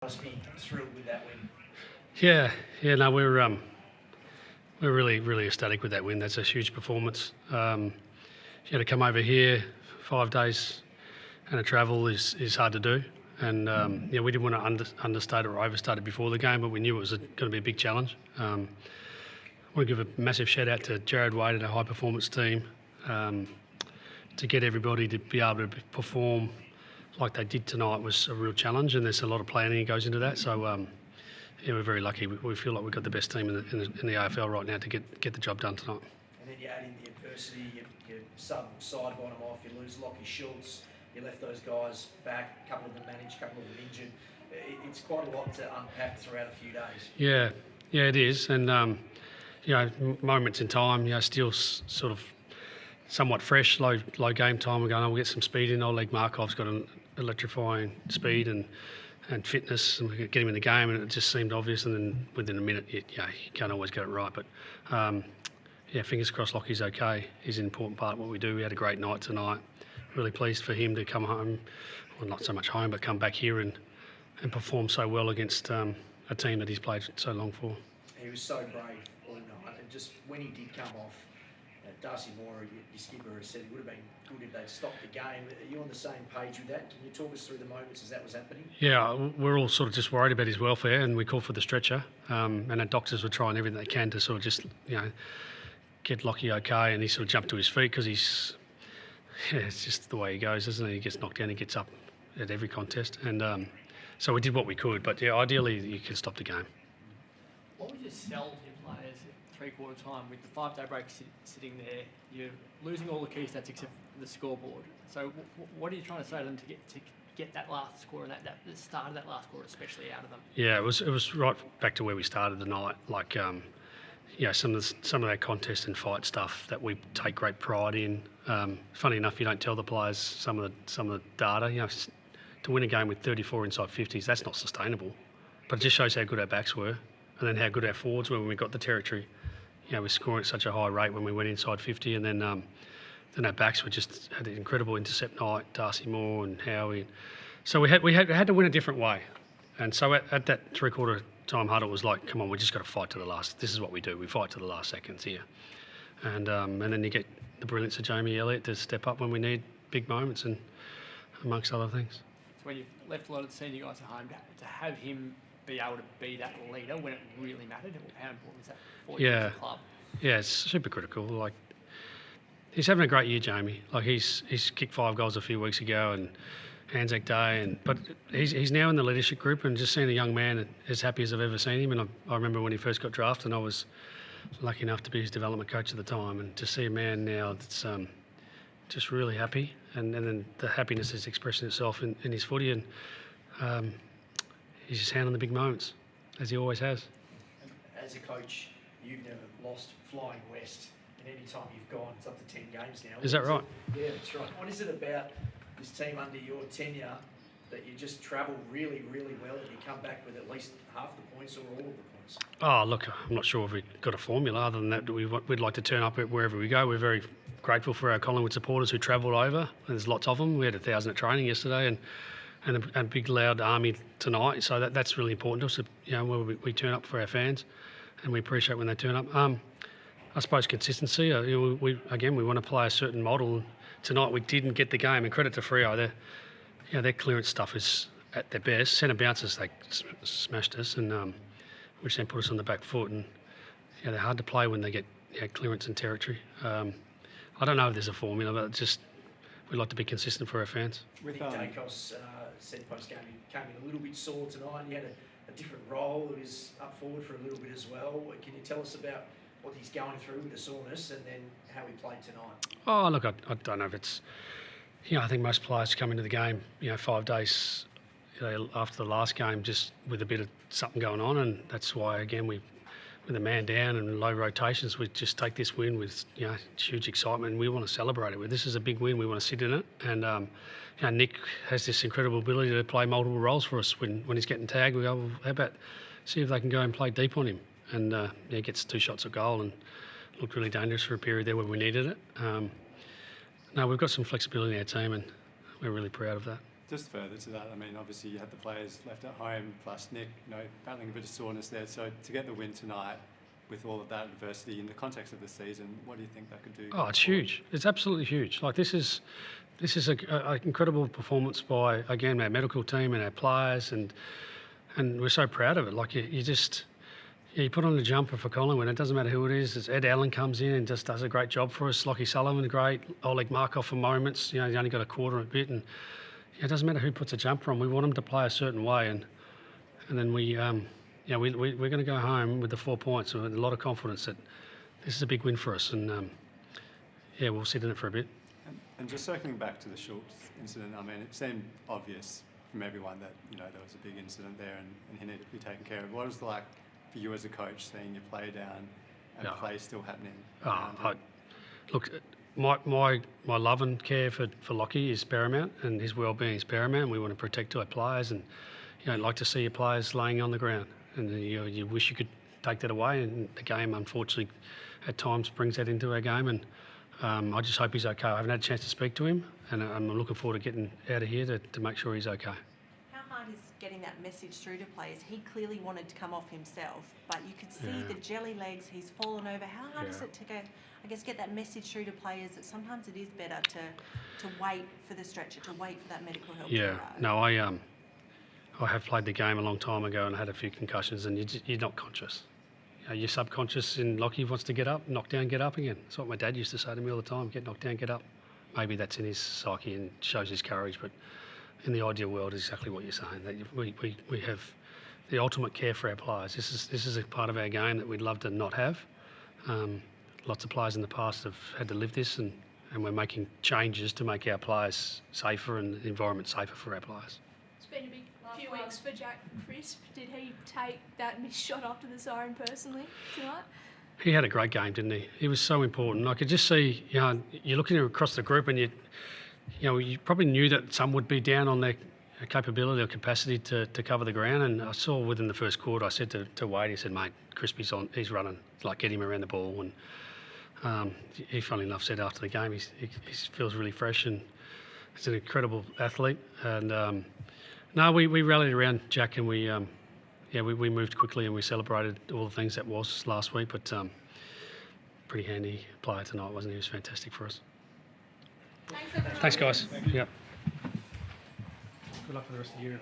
Must be thrilled with that win. No, we're really ecstatic with that win. That's a huge performance. To come over here 5 days and a travel is hard to do, and we didn't want to understate or overstate it before the game, but we knew it was going to be a big challenge. I want to give a massive shout out to Jared Wade and our high performance team to get everybody to be able to perform like they did tonight was a real challenge, and there's a lot of planning that goes into that. So we're very lucky. We feel like we've got the best team in the AFL right now to get the job done tonight. And then you add in the adversity, you sideline them off, you lose Lachie Schultz, you left those guys back, a couple of them managed, a couple of them injured. It's quite a lot to unpack throughout a few days. Yeah, it is. And moments in time, still sort of somewhat fresh, low game time. We're going, we'll get some speed in. Old Leg Markov's got an electrifying speed and fitness, and we could get him in the game, and it just seemed obvious. And then within a minute, you can't always get it right. But fingers crossed Lockie's okay. He's an important part of what we do. We had a great night tonight. Really pleased for him to come home, well, not so much home, but come back here and perform so well against a team that he's played so long for. He was so brave all night, and just when he did come off, Darcy Moore, your skipper, has said it would have been good if they'd stopped the game. Are you on the same page with that? Can you talk us through the moments as that was happening? Yeah, we're all sort of just worried about his welfare, and we called for the stretcher. And our doctors were trying everything they can to sort of just, get Lachie okay, and he sort of jumped to his feet because it's just the way he goes, isn't it? He gets knocked down, he gets up at every contest. And so we did what we could, but ideally you can stop the game. What would you sell to players at three-quarter time with the 5-day break sitting there? You're losing all the key stats except for the scoreboard. So what are you trying to say to them to get that last score and the start of that last score especially out of them? Yeah, it was right back to where we started the night. Like some of that contest and fight stuff that we take great pride in. Funny enough, you don't tell the players some of the data. To win a game with 34 inside 50s, that's not sustainable. But it just shows how good our backs were, and then how good our forwards were when we got the territory. We're scoring at such a high rate when we went inside 50, and then our backs were just had an incredible intercept night. Darcy Moore and Howie. So we had to win a different way. And so at that three-quarter time huddle, it was like, come on, we just got to fight to the last. This is what we do. We fight to the last seconds here. And then you get the brilliance of Jamie Elliott to step up when we need big moments, and amongst other things. So when you've left a lot of the senior guys at home, to have him be able to be that leader when it really mattered, how important is that for you as a club? Yeah, it's super critical. Like, he's having a great year, Jamie. Like, he's kicked 5 goals a few weeks ago, and Anzac Day, but he's now in the leadership group, and just seeing a young man as happy as I've ever seen him. And I remember when he first got drafted, and I was lucky enough to be his development coach at the time, and to see a man now that's just really happy, and then the happiness is expressing itself in his footy, and he's just handling the big moments, as he always has. As a coach, you've never lost flying west, and any time you've gone, it's up to 10 games now. Is that right? Yeah, that's right. What is it about this team under your tenure that you just travel really, really well and you come back with at least half the points or all of the points? Oh, look, I'm not sure if we've got a formula other than that. We'd like to turn up wherever we go. We're very grateful for our Collingwood supporters who travelled over, and there's lots of them. We had 1,000 at training yesterday, and a big loud army tonight. So that's really important to us. Where we turn up for our fans, and we appreciate when they turn up. I suppose consistency. We want to play a certain model. Tonight we didn't get the game, and credit to Freo. Their clearance stuff is at their best. Centre bounces, they smashed us, and which then put us on the back foot. And they're hard to play when they get clearance and territory. I don't know if there's a formula, but just we like to be consistent for our fans. Nick Dacos said post-game he came in a little bit sore tonight. He had a different role. He was up forward for a little bit as well. Can you tell us about what he's going through with the soreness, and then how he played tonight? Oh, look, I don't know if it's... I think most players come into the game, 5 days after the last game, just with a bit of something going on, and that's why, again, with a man down and low rotations, we just take this win with huge excitement, and we want to celebrate it. This is a big win. We want to sit in it, and Nick has this incredible ability to play multiple roles for us. When he's getting tagged, we go, well, how about see if they can go and play deep on him? And he gets 2 shots at goal and looked really dangerous for a period there when we needed it. No, we've got some flexibility in our team, and we're really proud of that. Just further to that, I mean, obviously you had the players left at home, plus Nick, battling a bit of soreness there. So to get the win tonight with all of that adversity in the context of the season, what do you think that could do? Oh, it's huge. It's absolutely huge. Like this is an incredible performance by, again, our medical team and our players, and we're so proud of it. Like you put on a jumper for Collingwood, it doesn't matter who it is. It's Ed Allen comes in and just does a great job for us. Lachie Sullivan, great. Oleg Markov for moments. He's only got a quarter and a bit, and it doesn't matter who puts a jumper on. We want them to play a certain way, and then we're going to go home with the 4 points with a lot of confidence that this is a big win for us, and we'll sit in it for a bit. And just circling back to the Schultz incident, I mean, it seemed obvious from everyone that there was a big incident there and he needed to be taken care of. What was it like for you as a coach seeing your play down and play still happening? Look, my love and care for Lachie is paramount, and his well-being is paramount. We want to protect our players, and you don't like to see your players laying on the ground, and you wish you could take that away. And the game, unfortunately, at times brings that into our game. And I just hope he's okay. I haven't had a chance to speak to him, and I'm looking forward to getting out of here to make sure he's okay. How hard is getting that message through to players? He clearly wanted to come off himself, but you could see the jelly legs. He's fallen over. How hard is it to go? I guess get that message through to players that sometimes it is better to wait for the stretcher, to wait for that medical help. Yeah, no, I have played the game a long time ago and had a few concussions, and you're not conscious. Your subconscious in Lachie wants to get up, knock down, get up again. That's what my dad used to say to me all the time: get knocked down, get up. Maybe that's in his psyche and shows his courage, but in the ideal world, is exactly what you're saying. That we have the ultimate care for our players. This is a part of our game that we'd love to not have. Lots of players in the past have had to live this, and we're making changes to make our players safer and the environment safer for our players. It's been a big few weeks for Jack Crisp. Did he take that missed shot after the siren personally tonight? He had a great game, didn't he? He was so important. I could just see, you're looking across the group, and you probably knew that some would be down on their capability or capacity to cover the ground. And I saw within the first quarter, I said to Wade, he said, "Mate, Crispy's on. He's running. Like, get him around the ball." And he, funnily enough, said after the game, he feels really fresh, and he's an incredible athlete. And we rallied around Jack, and we moved quickly, and we celebrated all the things that was last week. But pretty handy player tonight, wasn't he? He was fantastic for us. Thanks, everyone. Thanks, guys. Yeah. Good luck for the rest of the year.